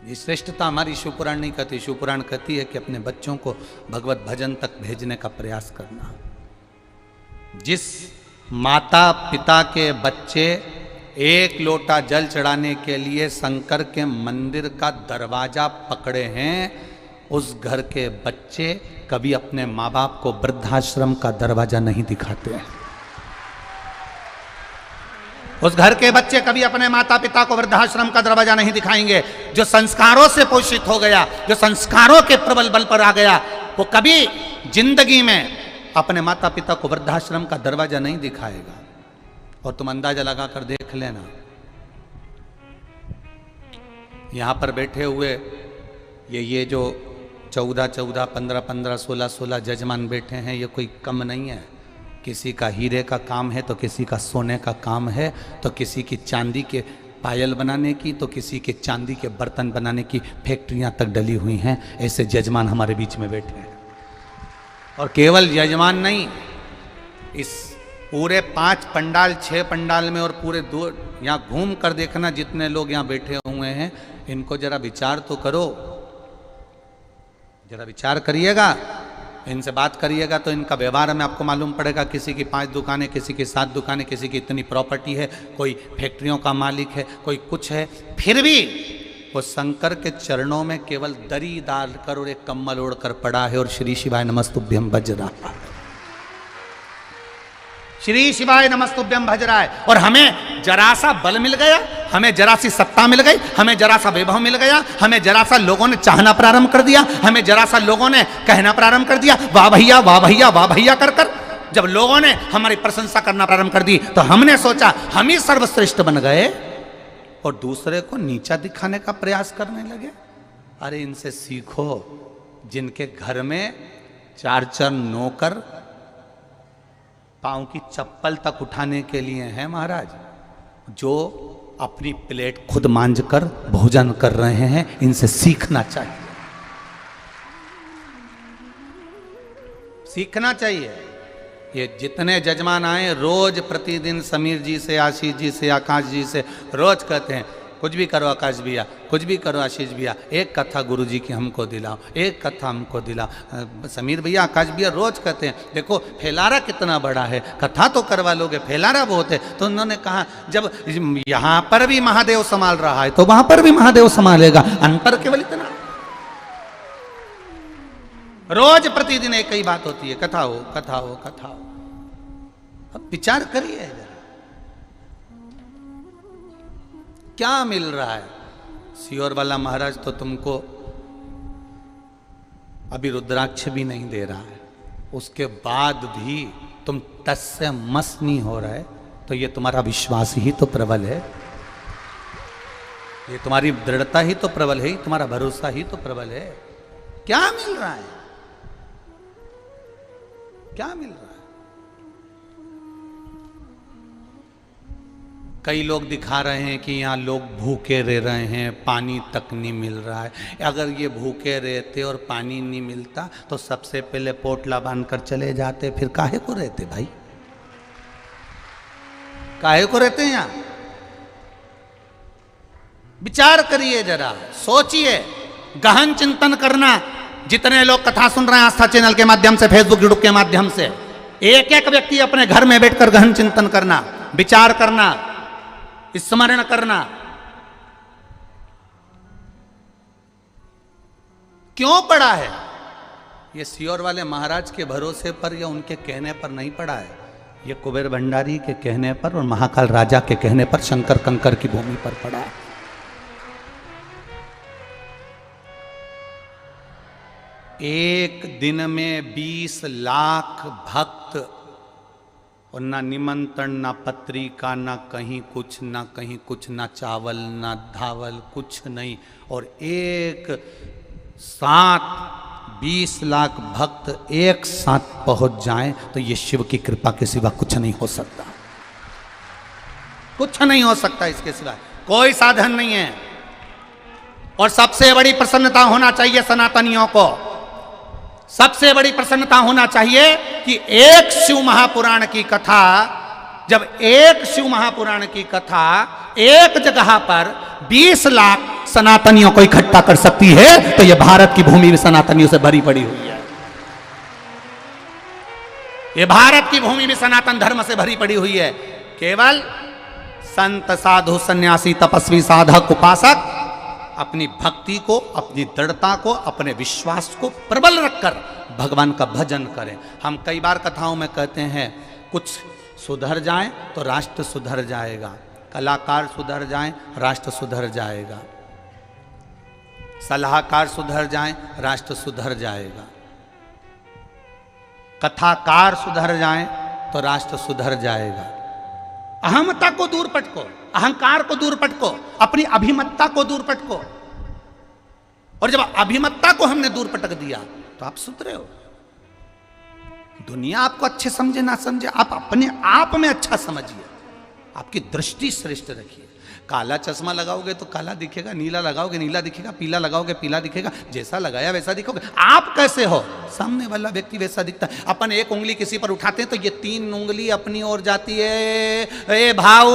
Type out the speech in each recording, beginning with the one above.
ये श्रेष्ठता हमारी शिवपुराण नहीं कहती। शिवपुराण कहती है कि अपने बच्चों को भगवत भजन तक भेजने का प्रयास करना। जिस माता पिता के बच्चे एक लोटा जल चढ़ाने के लिए शंकर के मंदिर का दरवाजा पकड़े हैं, उस घर के बच्चे कभी अपने माँ बाप को वृद्धाश्रम का दरवाजा नहीं दिखाते हैं। उस घर के बच्चे कभी अपने माता पिता को वृद्धाश्रम का दरवाजा नहीं दिखाएंगे। जो संस्कारों से पोषित हो गया, जो संस्कारों के प्रबल बल पर आ गया, वो कभी जिंदगी में अपने माता पिता को वृद्धाश्रम का दरवाजा नहीं दिखाएगा। और तुम अंदाजा लगा कर देख लेना, यहां पर बैठे हुए ये जो 14-14, 15-15, 16-16 जजमान बैठे हैं, ये कोई कम नहीं है। किसी का हीरे का काम है तो किसी का सोने का काम है, तो किसी की चांदी के पायल बनाने की, तो किसी के चांदी के बर्तन बनाने की फैक्ट्रियां तक डली हुई हैं। ऐसे जजमान हमारे बीच में बैठे हैं। और केवल जजमान नहीं, इस पूरे 5 पंडाल 6 पंडाल में और पूरे 2 यहाँ घूम कर देखना, जितने लोग यहाँ बैठे हुए हैं, इनको जरा विचार तो करो, जरा विचार करिएगा, इनसे बात करिएगा तो इनका व्यवहार में आपको मालूम पड़ेगा। किसी की 5 दुकानें, किसी की 7 दुकानें, किसी की इतनी प्रॉपर्टी है, कोई फैक्ट्रियों का मालिक है, कोई कुछ है, फिर भी वो शंकर के चरणों में केवल दरी डालकर और एक कम्बल ओढ़कर पड़ा है और श्री शिवाय नमस्तुभ्यम भज रहा है। श्री शिवाय नमस्तुभ्यम भज रहा है। और हमें जरा सा बल मिल गया, हमें जरा सी सत्ता मिल गई, हमें जरा सा वैभव मिल गया, हमें जरा सा लोगों ने चाहना प्रारंभ कर दिया, हमें जरा सा लोगों ने कहना प्रारंभ कर दिया, वाह भैया वाह भैया वाह भैया कर कर। जब लोगों ने हमारी प्रशंसा करना प्रारंभ कर दी तो हमने सोचा हम ही सर्वश्रेष्ठ बन गए और दूसरे को नीचा दिखाने का प्रयास करने लगे। अरे इनसे सीखो, जिनके घर में 4-4 नौकर पांव की चप्पल तक उठाने के लिए हैं महाराज, जो अपनी प्लेट खुद मांझ कर भोजन कर रहे हैं, इनसे सीखना चाहिए, सीखना चाहिए। ये जितने जजमान आए रोज प्रतिदिन समीर जी से, आशीष जी से, आकाश जी से रोज कहते हैं कुछ भी करो आकाश भैया, कुछ भी करो आशीष भैया, एक कथा गुरु जी की हमको दिलाओ, एक कथा हमको दिलाओ। समीर भैया, आकाश भैया रोज कहते हैं देखो फैलारा कितना बड़ा है, कथा तो करवा लोगे, फैलारा बहुत है। तो उन्होंने कहा जब यहाँ पर भी महादेव संभाल रहा है तो वहां पर भी महादेव संभालेगा, अंतर केवल इतना। रोज प्रतिदिन एक ही बात होती है, कथा हो कथा हो कथा हो। अब विचार करिए क्या मिल रहा है। सियोर वाला महाराज तो तुमको अभी रुद्राक्ष भी नहीं दे रहा है, उसके बाद भी तुम तस से मस नहीं हो रहा है, तो ये तुम्हारा विश्वास ही तो प्रबल है, ये तुम्हारी दृढ़ता ही तो प्रबल है, तुम्हारा भरोसा ही तो प्रबल है। क्या मिल रहा है, क्या मिल रहा है? कई लोग दिखा रहे हैं कि यहाँ लोग भूखे रह रहे हैं, पानी तक नहीं मिल रहा है। अगर ये भूखे रहते और पानी नहीं मिलता तो सबसे पहले पोटला बांधकर चले जाते, फिर काहे को रहते भाई, काहे को रहते हैं यहाँ? विचार करिए, जरा सोचिए, गहन चिंतन करना। जितने लोग कथा सुन रहे हैं आस्था चैनल के माध्यम से, फेसबुक यूट्यूब के माध्यम से, एक एक व्यक्ति अपने घर में बैठकर गहन चिंतन करना, विचार करना, स्मरण करना। क्यों पड़ा है ये सियोर वाले महाराज के भरोसे पर या उनके कहने पर नहीं पड़ा है, ये कुबेर भंडारी के कहने पर और महाकाल राजा के कहने पर, शंकर कंकर की भूमि पर पड़ा है। एक दिन में 20 लाख भक्त, और ना निमंत्रण, ना पत्रिका, ना कहीं कुछ, ना कहीं कुछ, ना चावल, ना धावल, कुछ नहीं, और एक साथ 20 लाख भक्त एक साथ पहुंच जाएं तो ये शिव की कृपा के सिवा कुछ नहीं हो सकता, कुछ नहीं हो सकता इसके सिवा, कोई साधन नहीं है। और सबसे बड़ी प्रसन्नता होना चाहिए सनातनियों को, सबसे बड़ी प्रसन्नता होना चाहिए कि एक शिव महापुराण की कथा, जब एक शिव महापुराण की कथा एक जगह पर 20 लाख सनातनियों को इकट्ठा कर सकती है तो ये भारत की भूमि भी सनातनियों से भरी पड़ी हुई है। ये भारत की भूमि भी सनातन धर्म से भरी पड़ी हुई है। केवल संत साधु सन्यासी तपस्वी साधक उपासक अपनी भक्ति को, अपनी दृढ़ता को, अपने विश्वास को प्रबल रखकर भगवान का भजन करें। हम कई बार कथाओं में कहते हैं कुछ सुधर जाए तो राष्ट्र सुधर जाएगा, कलाकार सुधर जाएं राष्ट्र सुधर जाएगा, सलाहकार सुधर जाएं राष्ट्र सुधर जाएगा, कथाकार सुधर जाएं तो राष्ट्र सुधर जाएगा। अहमता को दूर पटको, अहंकार को दूर पटको, अपनी अभिमत्ता को दूर पटको। और जब अभिमत्ता को हमने दूर पटक दिया तो आप सुधरे हो। दुनिया आपको अच्छे समझे ना समझे, आप अपने आप में अच्छा समझिए, आपकी दृष्टि श्रेष्ठ रखिए। काला चश्मा लगाओगे तो काला दिखेगा, नीला लगाओगे नीला दिखेगा, पीला लगाओगे पीला दिखेगा, जैसा लगाया वैसा दिखोगे। आप कैसे हो, सामने वाला व्यक्ति वैसा दिखता है। अपन एक उंगली किसी पर उठाते हैं तो ये 3 उंगली अपनी ओर जाती है। ए भाऊ,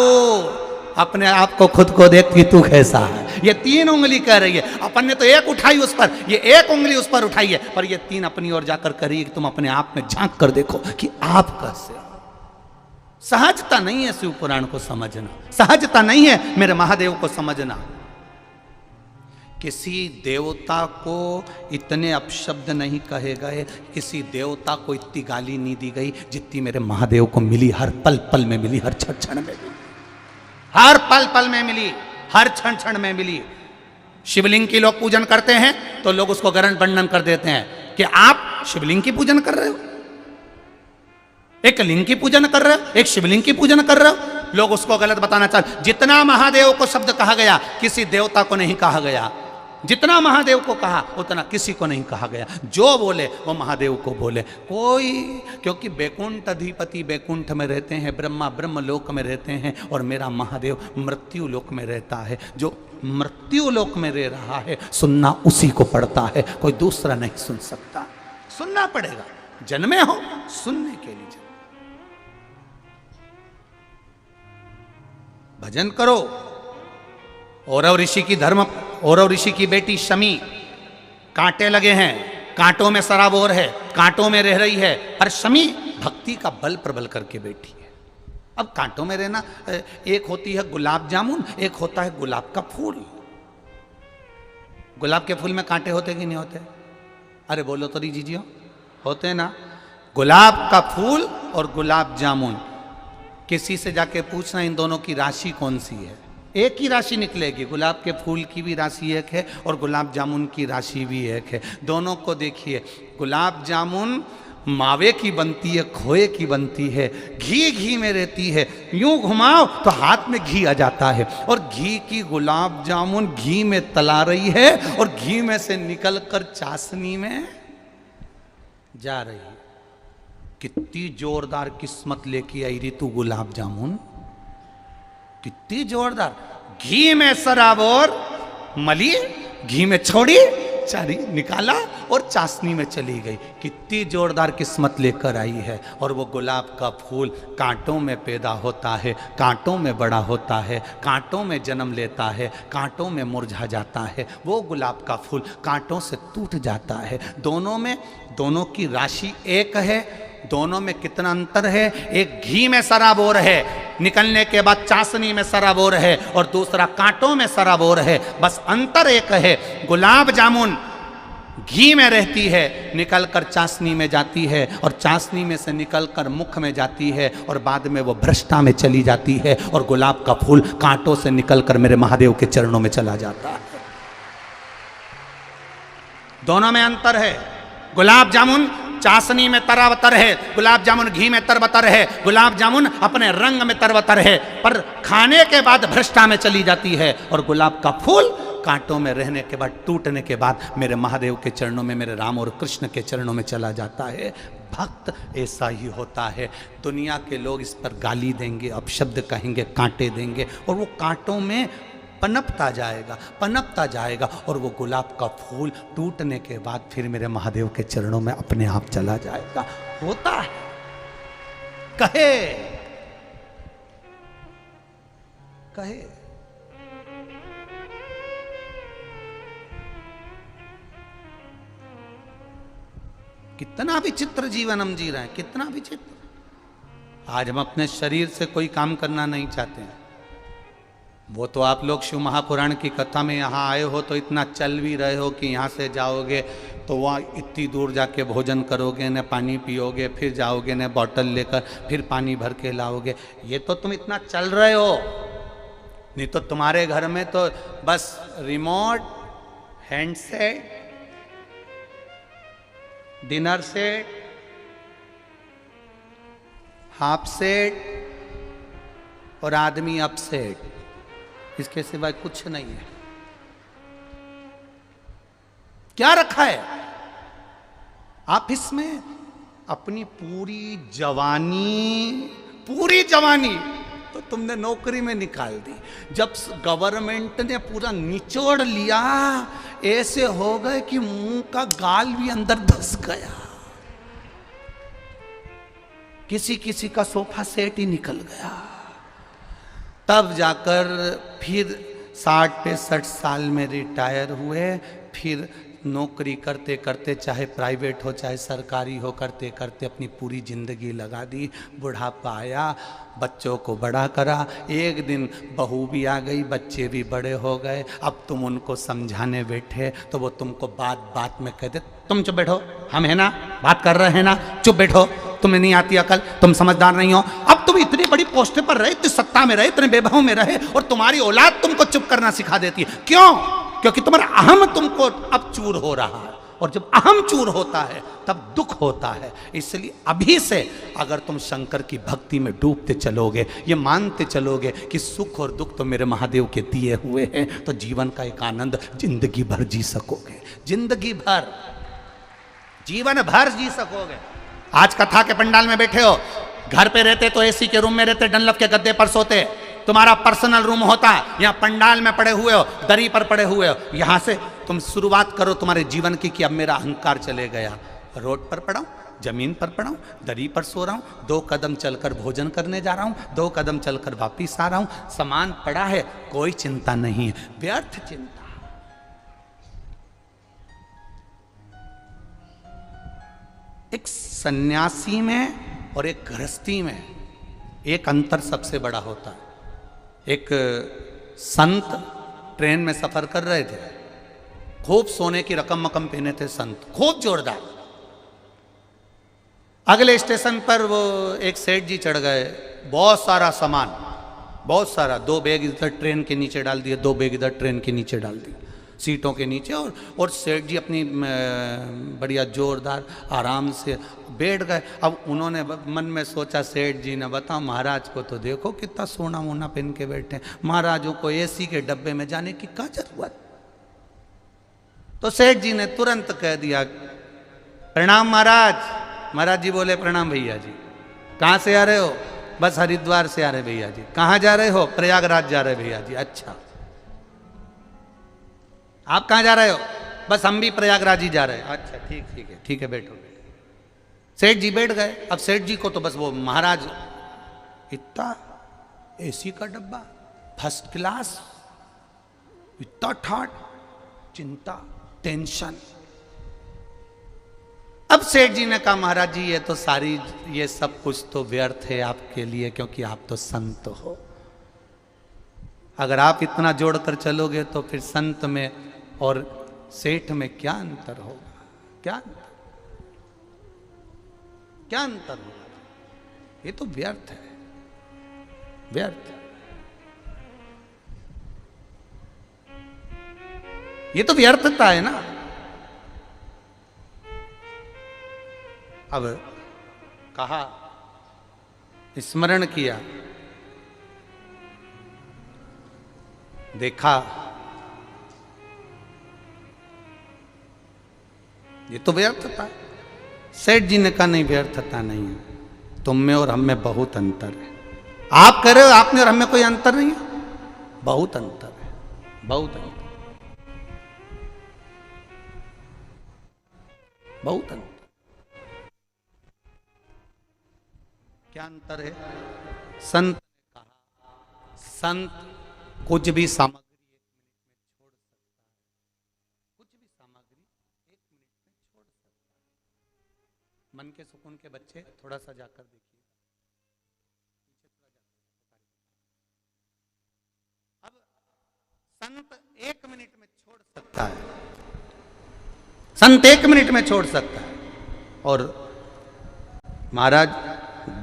अपने आप को खुद को देख कि तू कैसा है। ये 3 उंगली कह रही है, अपन ने तो एक उठाई उस पर, ये 1 उंगली उस पर उठाई है, पर ये 3 अपनी ओर जाकर कह रही है कि तुम अपने आप में झांक कर देखो कि आप कैसे हो। सहजता नहीं है शिव पुराण को समझना, सहजता नहीं है मेरे महादेव को समझना। किसी देवता को इतने अपशब्द नहीं कहे गए, किसी देवता को इतनी गाली नहीं दी गई जितनी मेरे महादेव को मिली। हर पल पल में मिली, हर क्षण क्षण में मिली, हर पल पल में मिली, हर क्षण क्षण में मिली। शिवलिंग की लोग पूजन करते हैं तो लोग उसको गरण वर्णन कर देते हैं कि आप शिवलिंग की पूजन कर रहे हो, एक लिंग की पूजन कर रहे हो, एक शिवलिंग की पूजन कर रहे हो। लोग उसको गलत बताना चाहते। जितना महादेव को शब्द कहा गया किसी देवता को नहीं कहा गया, जितना महादेव को कहा उतना किसी को नहीं कहा गया। जो बोले वो महादेव को बोले कोई, क्योंकि बैकुंठ अधिपति बैकुंठ में रहते हैं, ब्रह्मा ब्रह्म लोक में रहते हैं और मेरा महादेव मृत्यु लोक में रहता है। जो मृत्यु लोक में रह रहा है सुनना उसी को पड़ता है, कोई दूसरा नहीं सुन सकता। सुनना पड़ेगा, जन्मे हो सुनने के लिए। भजन करो। औरव ऋषि की धर्म, औरव ऋषि की बेटी शमी, कांटे लगे हैं, कांटों में सराबोर है, कांटों में रह रही है, और शमी भक्ति का बल प्रबल करके बैठी है। अब कांटों में रहना, एक होती है गुलाब जामुन, एक होता है गुलाब का फूल। गुलाब के फूल में कांटे होते कि नहीं होते? अरे बोलो तो जीजियो, होते ना। गुलाब का फूल और गुलाब जामुन, किसी से जाके पूछना इन दोनों की राशि कौन सी है, एक ही राशि निकलेगी। गुलाब के फूल की भी राशि एक है और गुलाब जामुन की राशि भी एक है। दोनों को देखिए, गुलाब जामुन मावे की बनती है, खोए की बनती है, घी घी में रहती है, यूं घुमाओ तो हाथ में घी आ जाता है। और घी की गुलाब जामुन घी में तला रही है और घी में से निकलकर चाशनी में जा रही है। कितनी जोरदार किस्मत लेके आई रे तू गुलाब जामुन, कितनी जोरदार। घी में सराबोर मली, घी में छोड़ी, चारी निकाला और चाशनी में चली गई। कितनी जोरदार किस्मत लेकर आई है। और वो गुलाब का फूल कांटों में पैदा होता है, कांटों में बड़ा होता है, कांटों में जन्म लेता है, कांटों में मुरझा जाता है। वो गुलाब का फूल कांटों से टूट जाता है। दोनों में, दोनों की राशि एक है, दोनों में कितना अंतर है। एक घी में सराबोर है, निकलने के बाद चाशनी में सराबोर है, और दूसरा कांटों में सराबोर है। बस अंतर एक है, गुलाब जामुन घी में रहती है, निकलकर चाशनी में जाती है, और चाशनी में से निकलकर मुख में जाती है, और बाद में वो भ्रष्टा में चली जाती है। और गुलाब का फूल कांटों से निकलकर मेरे महादेव के चरणों में चला जाता है। दोनों में अंतर है। गुलाब जामुन चाशनी में तरबतर है, गुलाब जामुन घी में तरबतर है। गुलाब जामुन अपने रंग में तरबतर है, पर खाने के बाद भ्रष्टा में चली जाती है। और गुलाब का फूल कांटों में रहने के बाद, टूटने के बाद मेरे महादेव के चरणों में, मेरे राम और कृष्ण के चरणों में चला जाता है। भक्त ऐसा ही होता है। दुनिया के लोग इस पर गाली देंगे, अपशब्द कहेंगे, कांटे देंगे, और वो कांटों में पनपता जाएगा, पनपता जाएगा। और वो गुलाब का फूल टूटने के बाद फिर मेरे महादेव के चरणों में अपने आप चला जाएगा। होता है। कहे कहे कितना विचित्र जीवन हम जी रहे हैं, कितना विचित्र। आज हम अपने शरीर से कोई काम करना नहीं चाहते हैं। वो तो आप लोग शिव महापुराण की कथा में यहाँ आए हो तो इतना चल भी रहे हो कि यहाँ से जाओगे तो वहाँ इतनी दूर जाके भोजन करोगे, न पानी पियोगे, फिर जाओगे न बॉटल लेकर फिर पानी भर के लाओगे। ये तो तुम इतना चल रहे हो, नहीं तो तुम्हारे घर में तो बस remote, handset, dinner set, half set और आदमी अपसेट, इसके सिवाय कुछ नहीं है। क्या रखा है? ऑफिस में अपनी पूरी जवानी तो तुमने नौकरी में निकाल दी। जब गवर्नमेंट ने पूरा निचोड़ लिया, ऐसे हो गए कि मुंह का गाल भी अंदर धस गया। किसी किसी का सोफा सेट ही निकल गया। तब जाकर फिर 60-65 साल में रिटायर हुए, फिर नौकरी करते करते, चाहे प्राइवेट हो चाहे सरकारी हो, करते करते अपनी पूरी जिंदगी लगा दी। बुढ़ापा आया, बच्चों को बड़ा करा, एक दिन बहू भी आ गई, बच्चे भी बड़े हो गए। अब तुम उनको समझाने बैठे तो वो तुमको बात बात में कह दे, तुम चुप बैठो, हम है ना, बात कर रहे हैं ना, चुप बैठो, तुम्हें नहीं आती अकल, तुम समझदार नहीं हो। अब तुम इतनी बड़ी पोस्ट पर रहे, इतनी सत्ता में रहे, इतने वैभव में रहे, और तुम्हारी औलाद तुमको चुप करना सिखा देती है। क्यों? क्योंकि तुम्हारा अहम तुमको अब चूर हो रहा है, और जब अहम चूर होता है तब दुख होता है। इसलिए अभी से अगर तुम शंकर की भक्ति में डूबते चलोगे, ये मानते चलोगे कि सुख और दुख तो मेरे महादेव के दिए हुए हैं, तो जीवन का एक आनंद जिंदगी भर जी सकोगे, जिंदगी भर, जीवन भर जी सकोगे। आज कथा के पंडाल में बैठे हो, घर पे रहते तो एसी के रूम में रहते, डनलप के गद्दे पर सोते, तुम्हारा पर्सनल रूम होता, यहाँ पंडाल में पड़े हुए हो, दरी पर पड़े हुए हो। यहाँ से तुम शुरुआत करो तुम्हारे जीवन की कि अब मेरा अहंकार चले गया, रोड पर पड़ा हूँ, जमीन पर पड़ा हूँ, दरी पर सो रहा हूँ, 2 कदम चलकर भोजन करने जा रहा हूँ, 2 कदम चलकर वापिस आ रहा हूँ, सामान पड़ा है, कोई चिंता नहीं है, व्यर्थ चिंता। एक सन्यासी में और एक गृहस्थी में एक अंतर सबसे बड़ा होता है। एक संत ट्रेन में सफर कर रहे थे, खूब सोने की रकम मकम पहने थे संत, खूब जोरदार। अगले स्टेशन पर वो एक सेठ जी चढ़ गए, बहुत सारा सामान, बहुत सारा, 2 बैग इधर ट्रेन के नीचे डाल दिए, 2 बैग इधर ट्रेन के नीचे डाल दिए, सीटों के नीचे, और सेठ जी अपनी बढ़िया जोरदार आराम से बैठ गए। अब उन्होंने मन में सोचा, सेठ जी ने, बताओ महाराज को तो देखो कितना सोना वोना पहन के बैठे, महाराजों को एसी के डब्बे में जाने की क्या जरूरत। तो सेठ जी ने तुरंत कह दिया, प्रणाम महाराज। महाराज जी बोले, प्रणाम भैया जी। कहाँ से आ रहे हो? बस हरिद्वार से आ रहे भैया जी। कहाँ जा रहे हो? प्रयागराज जा रहे भैया जी। अच्छा, आप कहाँ जा रहे हो? बस हम भी प्रयागराज ही जा रहे हैं। अच्छा, ठीक है, बैठो। सेठ जी बैठ गए। अब सेठ जी को तो बस वो महाराज, इतना एसी का डब्बा, फर्स्ट क्लास, इतना ठाट, चिंता, टेंशन। अब सेठ जी ने कहा, महाराज जी ये सब कुछ तो व्यर्थ है आपके लिए, क्योंकि आप तो संत हो। अगर आप इतना जोड़कर चलोगे तो फिर संत में और सेठ में क्या अंतर होगा? क्या अंतर होगा? ये तो व्यर्थ है, व्यर्थ। ये तो व्यर्थता है ना। अब कहा, स्मरण किया, देखा, ये तो व्यर्थता है। सेठ जी ने कहा, नहीं, व्यर्थता नहीं है, तुम में और हम में बहुत अंतर है। आप कह रहे हो आप में और हम में कोई अंतर नहीं है? बहुत अंतर है, बहुत अंतर, बहुत अंतर। क्या अंतर है? संत ने कहा, संत कुछ भी सामग्री 1 मिनट में छोड़ सकता है, कुछ भी सामग्री 1 मिनट में छोड़ सकता है। मन के सुकून के बच्चे थोड़ा सा जाकर देखिए। अब संत 1 मिनट में छोड़ सकता है, संत 1 मिनट में छोड़ सकता है। और महाराज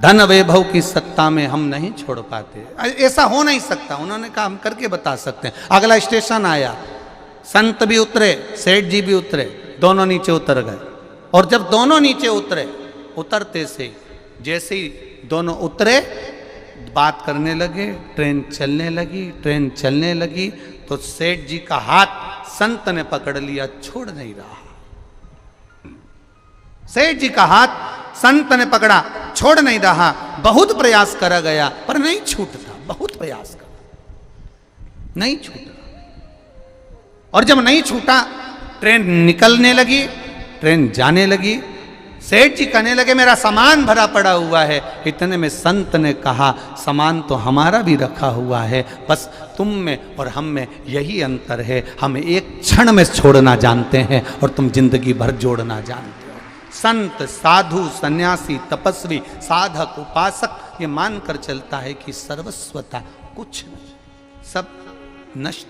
धन वैभव की सत्ता में हम नहीं छोड़ पाते, ऐसा हो नहीं सकता। उन्होंने कहा हम करके बता सकते हैं। अगला स्टेशन आया, संत भी उतरे, सेठ जी भी उतरे, दोनों नीचे उतर गए। और जब दोनों नीचे उतरे, उतरते से जैसे ही दोनों उतरे बात करने लगे, ट्रेन चलने लगी, ट्रेन चलने लगी तो सेठ जी का हाथ संत ने पकड़ लिया, छोड़ नहीं रहा। सेठ जी का हाथ संत ने पकड़ा, छोड़ नहीं रहा। बहुत प्रयास करा गया पर नहीं छूटता, बहुत प्रयास करा, नहीं छूटा। और जब नहीं छूटा, ट्रेन निकलने लगी, ट्रेन जाने लगी। सेठ जी कहने लगे मेरा सामान भरा पड़ा हुआ है। इतने में संत ने कहा सामान तो हमारा भी रखा हुआ है, बस तुम में और हम में यही अंतर है, हम एक क्षण में छोड़ना जानते हैं और तुम जिंदगी भर जोड़ना जानते हो। संत, साधु, सन्यासी, तपस्वी, साधक, उपासक ये मानकर चलता है कि सर्वस्वता कुछ नहीं, सब नष्ट।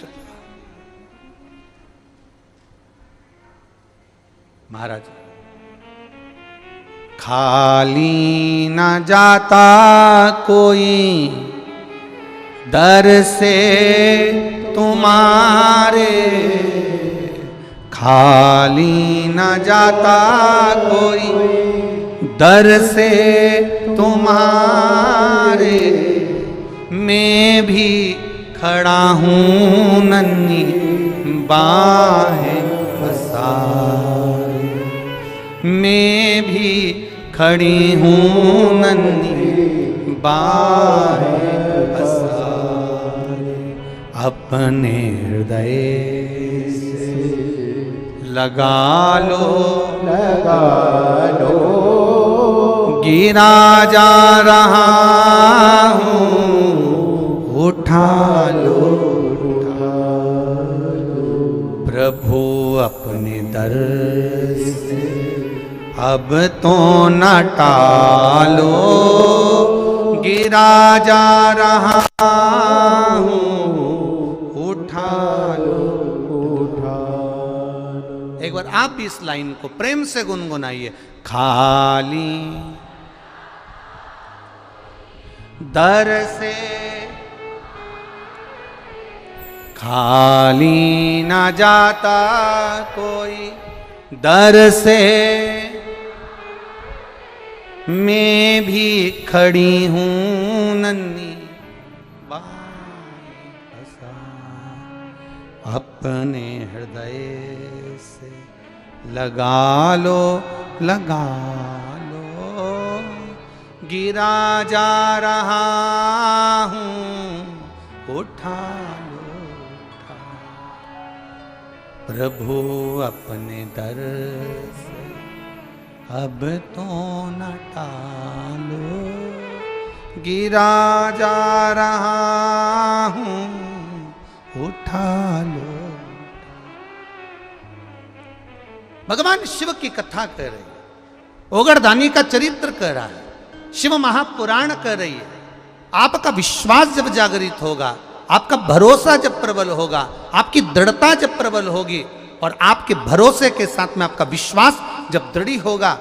महाराज खाली न जाता कोई दर से तुम्हारे, खाली न जाता कोई दर से तुम्हारे, मैं भी खड़ा हूँ नन्ही बाहें पसारे, मैं भी खड़ी हूँ नन्ही बाहें पसारे, अपने हृदय लगा लो, लगा लो, गिरा जा रहा हूँ, उठा लो, उठा लो, प्रभु अपने दर से अब तो न टालो, गिरा जा रहा हूँ, उठा लो, उठा लो। एक बार आप इस लाइन को प्रेम से गुनगुनाइए। खाली दर से खाली न जाता कोई दर से, मैं भी खड़ी हूँ नन्ही बाहें पसारे, अपने हृदय से लगा लो, लगा लो, गिरा जा रहा हूँ, उठा लो, उठा। प्रभु अपने दर से अब तो न टालो, गिरा जा रहा हूँ, उठा लो। भगवान शिव की कथा कह रही है, ओगरदानी का चरित्र कह रहा है, शिव महापुराण कह रही है। आपका विश्वास जब जागृत होगा, आपका भरोसा जब प्रबल होगा, आपकी दृढ़ता जब प्रबल होगी और आपके भरोसे के साथ में आपका विश्वास जब दृढ़ होगा,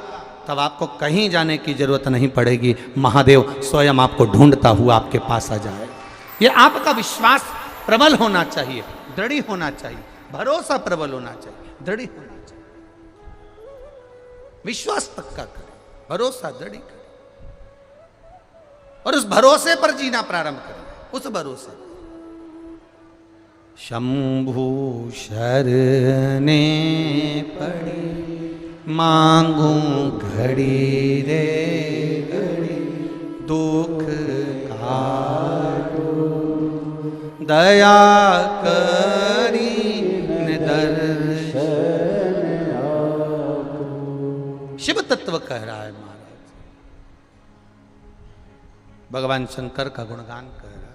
तब आपको कहीं जाने की जरूरत नहीं पड़ेगी। महादेव स्वयं आपको ढूंढता हुआ आपके पास आ जाए। ये आपका विश्वास प्रबल होना चाहिए, दृढ़ होना चाहिए, भरोसा प्रबल होना चाहिए, दृढ़ होना चाहिए। विश्वास पक्का करें, भरोसा दृढ़ करें और उस भरोसे पर जीना प्रारंभ करें। उस भरोसे शंभु शरणे पड़ी मांगू घड़ी रे घड़ी, दुख काटो दया करी दर्शन। शिव तत्व कह रहा है महाराज, भगवान शंकर का गुणगान कह रहा है।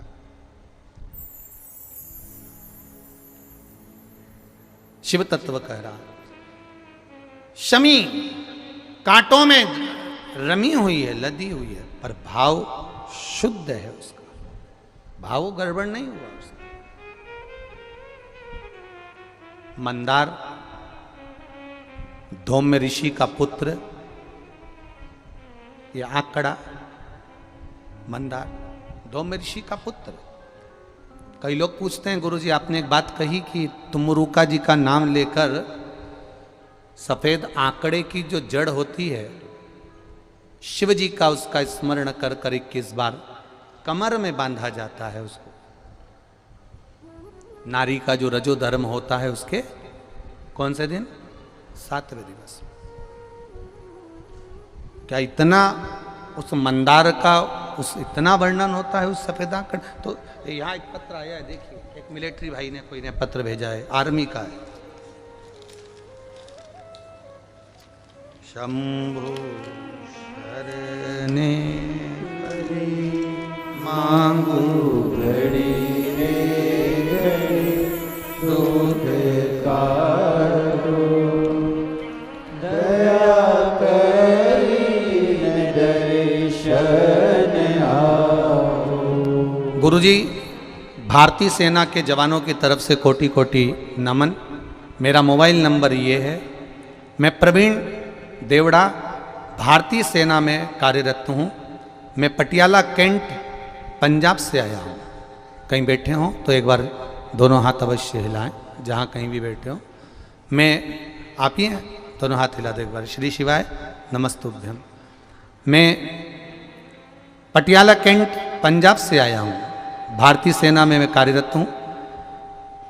शिव तत्व कह रहा है। शमी कांटों में रमी हुई है, लदी हुई है, पर भाव शुद्ध है उसका, भाव गड़बड़ नहीं हुआ उसका। मंदार धौम्य ऋषि का पुत्र, ये आंकड़ा मंदार धौम्य ऋषि का पुत्र। कई लोग पूछते हैं गुरुजी आपने एक बात कही कि तुमरुका जी का नाम लेकर सफेद आंकड़े की जो जड़ होती है, शिव जी का उसका स्मरण कर कर 21 बार कमर में बांधा जाता है उसको। नारी का जो रजो धर्म होता है उसके कौन से दिन? 7वें दिवस। क्या इतना उस मंदार का उस इतना वर्णन होता है उस सफेद आंकड़? तो यहाँ एक पत्र आया है, देखिए, एक मिलिट्री भाई ने कोई ने पत्र भेजा है, आर्मी का है। शंभु शरणे मांगू घड़ी रे घड़ी दूध कारो दया करी दर्शन आओ। गुरुजी, भारतीय सेना के जवानों की तरफ से कोटि कोटि नमन। मेरा मोबाइल नंबर ये है। मैं प्रवीण देवड़ा भारतीय सेना में कार्यरत हूँ। मैं पटियाला कैंट पंजाब से आया हूँ। कहीं बैठे हों तो एक बार दोनों हाथ अवश्य हिलाएं, जहाँ कहीं भी बैठे हों। मैं आप ही हैं, दोनों हाथ हिला दो एक बार। श्री शिवाय नमस्तुभ्यम। मैं पटियाला कैंट पंजाब से आया हूँ। भारतीय सेना में मैं कार्यरत हूँ।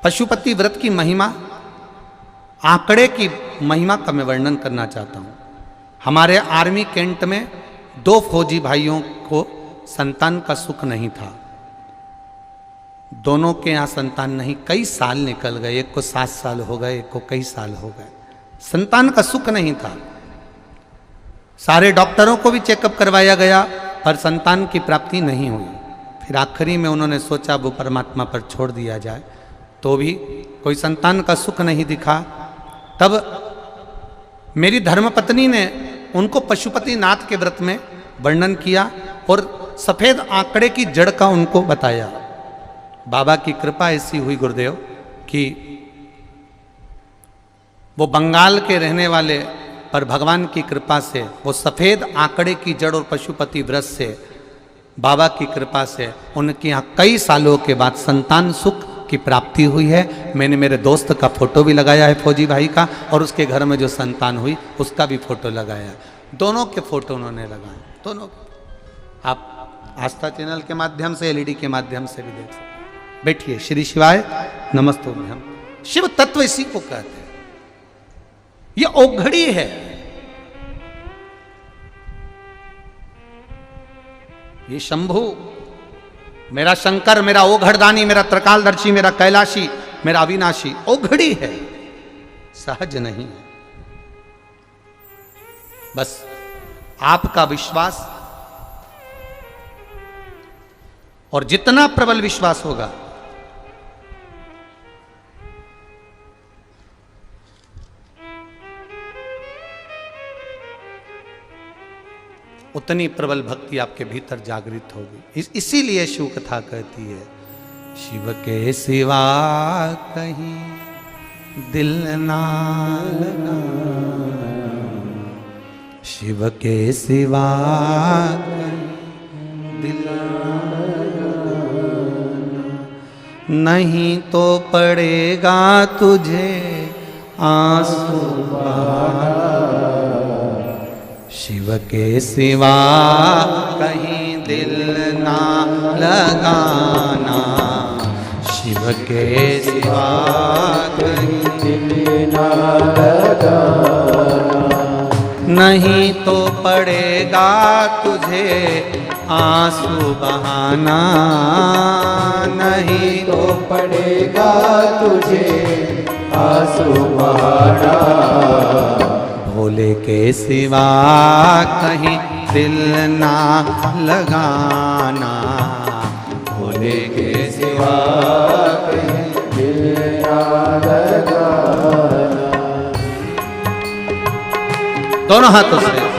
पशुपति व्रत की महिमा, आंकड़े की महिमा का मैं वर्णन करना चाहता हूँ। हमारे आर्मी कैंट में 2 फौजी भाइयों को संतान का सुख नहीं था। दोनों के यहाँ संतान नहीं, कई साल निकल गए। एक को 7 साल हो गए, एक को कई साल हो गए। संतान का सुख नहीं था। सारे डॉक्टरों को भी चेकअप करवाया गया पर संतान की प्राप्ति नहीं हुई। फिर आखिरी में उन्होंने सोचा वो परमात्मा पर छोड़ दिया जाए, तो भी कोई संतान का सुख नहीं दिखा। तब मेरी धर्मपत्नी ने उनको पशुपति नाथ के व्रत में वर्णन किया और सफेद आंकड़े की जड़ का उनको बताया। बाबा की कृपा ऐसी हुई गुरुदेव कि वो बंगाल के रहने वाले, पर भगवान की कृपा से वो सफेद आंकड़े की जड़ और पशुपति व्रत से, बाबा की कृपा से उनके यहाँ कई सालों के बाद संतान सुख की प्राप्ति हुई है। मैंने मेरे दोस्त का फोटो भी लगाया है, फौजी भाई का, और उसके घर में जो संतान हुई उसका भी फोटो लगाया है। दोनों के फोटो उन्होंने लगाए, दोनों। आप आस्था चैनल के माध्यम से, एलईडी के माध्यम से भी देख सकते। बैठिए। श्री शिवाय नमस्तुभ्यम। शिव तत्व इसी को कहते हैं। ये औघड़ी है। ये शंभु, मेरा शंकर, मेरा ओघड़दानी, मेरा त्रिकालदर्शी, मेरा कैलाशी, मेरा अविनाशी औघड़ी है, सहज नहीं है। बस आपका विश्वास, और जितना प्रबल विश्वास होगा उतनी प्रबल भक्ति आपके भीतर जागृत होगी। इसीलिए शिव कथा कहती है, शिव के सिवा कहीं दिल ना लगा, शिव के सिवा कहीं दिल नहीं तो पड़ेगा तुझे आंसू बहाना, शिव के सिवा कहीं दिल ना लगाना, शिव के सिवा कहीं दिल ना लगाना, नहीं तो पड़ेगा तुझे आंसू बहाना, नहीं तो पड़ेगा तुझे आंसू बहाना, भोले के सिवा कहीं दिल ना लगाना, भोले के सिवा कहीं दिल ना लगाना। दोनों हाथों से